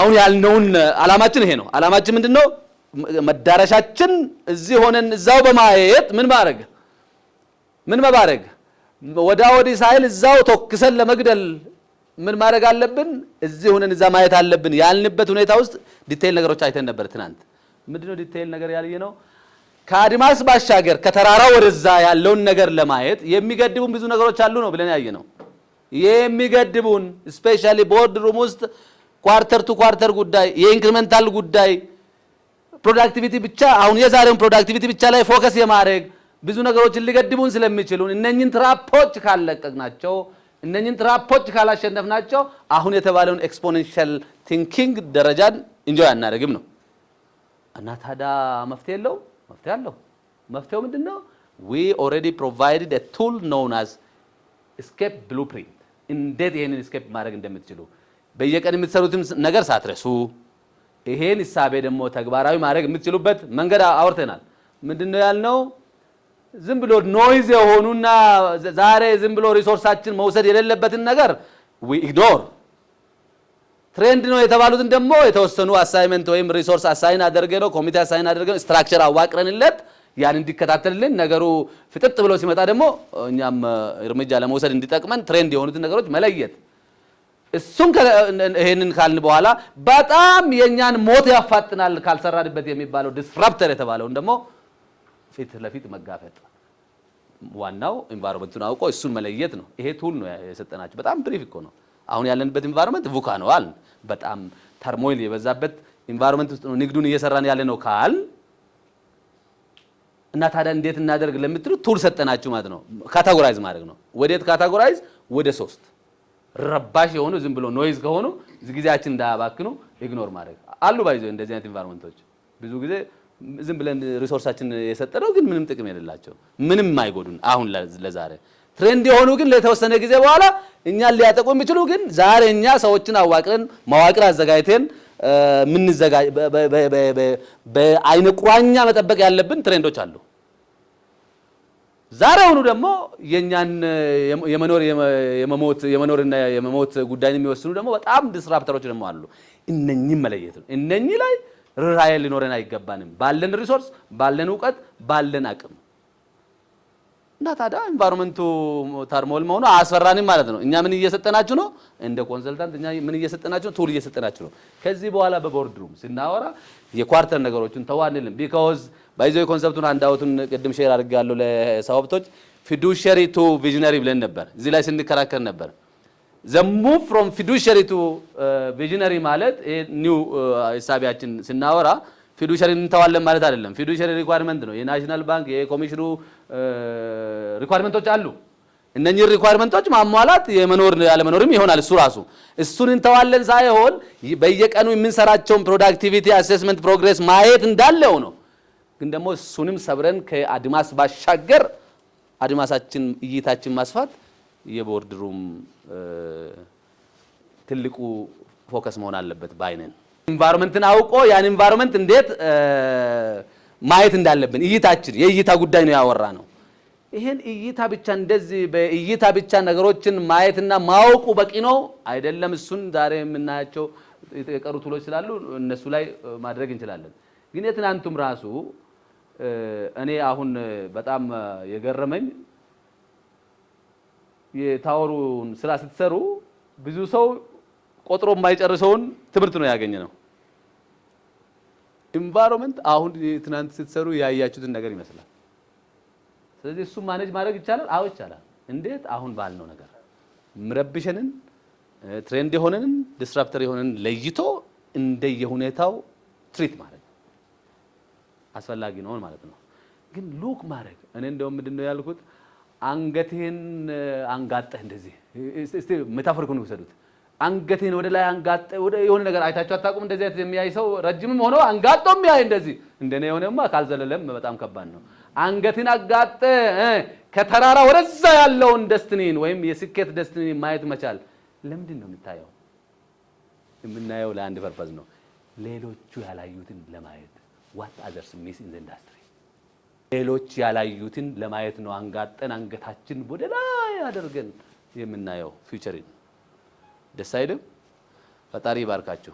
አሁን ያልነውን አላማችን ይሄ ነው አላማችን ምንድነው መዳረሻችን እዚህ ሆነን እዛው በማየት ምን መባረግ ወዳወዲ ሳይል እዛው ተክሰን ለመግደል ምን ማድረግ አለብን እዚህ ሆነን እዛ ማየት አለብን ያልንበት ሁኔታ ውስጥ ዲቴል ነገሮች አይተን ነበር ትናንት ምንድነው ዲቴል ነገር ያልየነው ከአድማስ ባሻገር ከተራራው ወደዛ ያለውን ነገር ለማየት የሚገድቡን ብዙ ነገሮች አሉ ነው ብለን ያየነው የሚገድቡን ስፔሻሊ ቦርድ ሩም ውስጥ ኳርተር ቱ ኳርተር ጉዳይ የኢንክሪመንታል ጉዳይ ፕሮዳክቲቪቲ ብቻ አሁን የዛሬውን ፕሮዳክቲቪቲ ብቻ ላይ ፎከስ የማድረግ ብዙ ነገሮችን ሊገድቡን ስለሚችሉ እነኚህን ትራፖች ካለቀቅናቸው እነኚህን ትራፖች ካላሸነፍናቸው አሁን የተባለውን ኤክስፖኔንሻል ቲንኪንግ ደረጃን ኢንጆይ አናደርግም ነው እና ታዲያ መፍትሄ አለው መፍትሄው ምንድነው we already provided a tool known as escape blueprint እንዴት ይሄንን escape ማድረግ እንደምትችሉ በየቀን የምትሰሩትን ነገር ሳትረሱ ይሄን ሐሳቤ ደግሞ ተግባራዊ ማድረግ የምትችሉበት መንገድ አውርተናል ምንድነው ያልነው ዝም ብሎ ኖይዝ የሆኑና ዛሬ ዝም ብሎ ሪሶርሳችን መውሰድ የሌለበትን ነገር we ignore ትሬንድ ነው የተባሉትን ደግሞ የተወሰኑ አሳይመንት ወይም ሪሶርስ አሳይን አድርገነው ኮሚቴ አሳይን አድርገነው ስትራክቸር አዋቅረንለት ያን እንዲከታተልልን ነገሩ ፍጥጥ ብሎ ሲመጣ ደግሞ እኛም እርምጃ ለመውሰድ እንዲጠቅመን ትሬንድ የሆኑትን ነገሮች መለየት እሱን ይሄንን ካልን በኋላ በጣም የኛን ሞት ያፋጥናል ካልሰራድበት የሚባለው ዲስራፕተር የተባለው ደግሞ ፊት ለፊት መጋፈጥ ዋናው ኢንቫይሮንመንቱን አውቆ እሱን መለየት ነው ይሄ ቱል ነው የሰጠናችሁ በጣም ብሪፍ እኮ ነው አሁን ያለንበት ኢንቫይሮንመንት ቡካ ነው አል በጣም ተርሞይል የበዛበት ኢንቫይሮንመንት ውስጥ ነው ንግዱን እየሰራን ያለ ነው ካል እና ታዲያ እንዴት እናደርግ ለምትሉ ቱል ሰጠናችሁ ማለት ነው ካታጎራይዝ ማድረግ ነው ወዴት ካታጎራይዝ ወደ 3 ረባሽ የሆኑ ዝም ብሎ ኖይዝ ከሆኑ ጊዜያችን እንዳያባክኑ ኢግኖር ማድረግ አሉ ባይዘው እንደዚህ አይነት ኢንቫይሮንመንቶች ብዙ ጊዜ ዝም ብለን ሪሶርሳችን የሰጠነው ግን ምንም ጥቅም የሌላቸው ምንም ማይጎዱን አሁን ለዛሬ ትሬንድ የሆኑ ግን ለተወሰነ ጊዜ በኋላ እኛን ሊያጠቁ የሚችሉ ግን ዛሬ እኛ ሰዎችን አዋቅረን መዋቅር አዘጋጅተን በአይነ ቁራኛ መጠበቅ ያለብን ትሬንዶች አሉ ዛሬውኑ ደግሞ የኛን የመኖርና የመሞት ጉዳይን የሚወስኑ ደግሞ በጣም ዲስራፕተሮች ደግሞ አሉ እነኚህ መለየት ነው እነኚህ ላይ ራይል ሊኖረን አይገባንም ባለን ሪሶርስ ባለን ዕውቀት ባለን አቅም እና ታዲያ ኢንቫይሮንመንቱ ተርሞል መሆኑ አስፈራንም ማለት ነው እኛ ምን እየሰጠናችሁ ነው እንደ ኮንሰልታንት እኛ ምን እየሰጠናችሁ ነው ቱል እየሰጠናችሁ ነው ከዚህ በኋላ በቦርድ ሩም ስናወራ የኳርተር ነገሮችን ተዋንልን ቢኮዝ ባይዘው ኮንሰፕቱን አንዳውቱን ቅድም ሼር አድርጋለሁ ለሰዋብቶች fiduciary to visionary ብለን ነበር እዚህ ላይ ስንከራከር ነበር the move from fiduciary to visionary ማለት ኒው ሐሳቢያችን ስናወራ fiduciary እንተዋለን ማለት አይደለም fiduciary requirement ነው የናሽናል ባንክ የኮሚሽኑ ሪኳየርመንቶች አሉ እነኚህ ሪኳየርመንቶች ማሟላት የመኖር ያለመኖርም ይሆናል እሱ ራሱ እሱን እንተዋለን ሳይሆን በየቀኑ የምንሰራቸው ፕሮዳክቲቪቲ አሴስመንት ፕሮግሬስ ማየት እንዳለው ነው ግን ደግሞ እሱንም ሰብረን ከአድማስ ባሻገር አድማሳችን እይታችን ማስፋት የቦርድ ሩም ትልቁ ፎከስ መሆን አለበት ባይነን ኢንቫይሮንመንትን አውቆ ያን ኢንቫይሮንመንት እንዴት ማየት እንዳለብን እይታችን የእይታ ጉዳይ ነው ያወራ ነው ይሄን እይታ ብቻ እንደዚህ በእይታ ብቻ ነገሮችን ማየትና ማወቁ በቂ ነው አይደለም እሱን ዛሬ የምናያቸው የቀሩ ቱሎች ስላሉ እነሱ ላይ ማድረግ እንችላለን ግን የትናንቱም ራሱ እኔ አሁን በጣም የገረመኝ የታወሩን ስራ ስትሰሩ ብዙ ሰው ቆጥሮ የማይጨርሰውን ትምህርት ነው ያገኘነው ኢንቫይሮንመንት አሁን ትናንት ስትሰሩ ያያችሁትን ነገር ይመስላል ስለዚህ እሱ ማኔጅ ማድረግ ይቻላል አው ይቻላል እንዴት አሁን ባልነው ነገር ምረብሸንን ትሬንድ የሆነንን ዲስራፕተር የሆነንን ለይቶ እንደየሁኔታው ትሪት ማድረግ አስፈላጊ ነው ማለት ነው ግን ሉክ ማድረግ እኔ እንደውም ምንድነው ያልኩት አንገቴን አንጋጠህ እንደዚህ እስቲ ሜታፎሪኩን ወሰዱት አንገቴን ወደ ላይ አንጋጠ ወደ የሆነ ነገር አይታችሁ አታውቁም እንደዚህ አይነት የሚያይ ሰው ረጅምም ሆኖ አንጋጦም ያይ እንደዚህ እንደኔ የሆነማ ካልዘለለም በጣም ከባድ ነው አንገቴን አጋጠ ከተራራ ወደዛ ያለውን ደስቲኒን ወይም የስኬት ደስቲኒን ማየት መቻል ለምንድን ነው የምታየው የምናየው ለአንድ ፐርፐዝ ነው ሌሎቹ ያላዩትን ለማየት what others miss in the industry ሌሎች ያላዩትን ለማየት ነው አንጋጠን አንገታችን ወደ ላይ አድርገን የምናየው ፊውቸሪን ደስ አይልም ፈጣሪ ይባርካችሁ